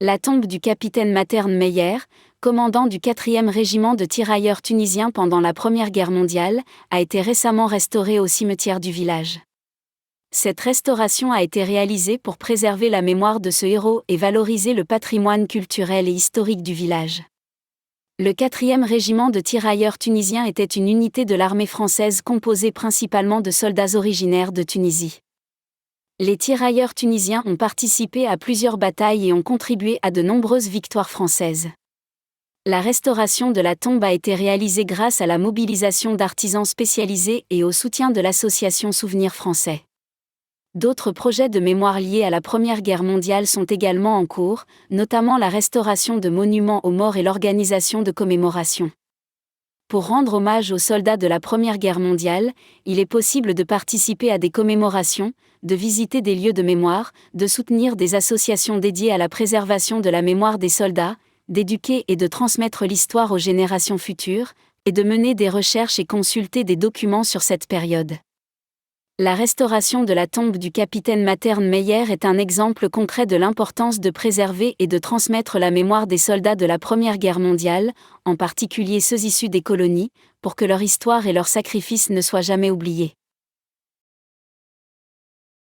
La tombe du capitaine Matern Meyer, commandant du 4e régiment de tirailleurs tunisiens pendant la Première Guerre mondiale, a été récemment restaurée au cimetière du village. Cette restauration a été réalisée pour préserver la mémoire de ce héros et valoriser le patrimoine culturel et historique du village. Le 4e régiment de tirailleurs tunisiens était une unité de l'armée française composée principalement de soldats originaires de Tunisie. Les tirailleurs tunisiens ont participé à plusieurs batailles et ont contribué à de nombreuses victoires françaises. La restauration de la tombe a été réalisée grâce à la mobilisation d'artisans spécialisés et au soutien de l'association Souvenirs Français. D'autres projets de mémoire liés à la Première Guerre mondiale sont également en cours, notamment la restauration de monuments aux morts et l'organisation de commémorations. Pour rendre hommage aux soldats de la Première Guerre mondiale, il est possible de participer à des commémorations, de visiter des lieux de mémoire, de soutenir des associations dédiées à la préservation de la mémoire des soldats, d'éduquer et de transmettre l'histoire aux générations futures, et de mener des recherches et consulter des documents sur cette période. La restauration de la tombe du capitaine Matern Meyer est un exemple concret de l'importance de préserver et de transmettre la mémoire des soldats de la Première Guerre mondiale, en particulier ceux issus des colonies, pour que leur histoire et leurs sacrifices ne soient jamais oubliés.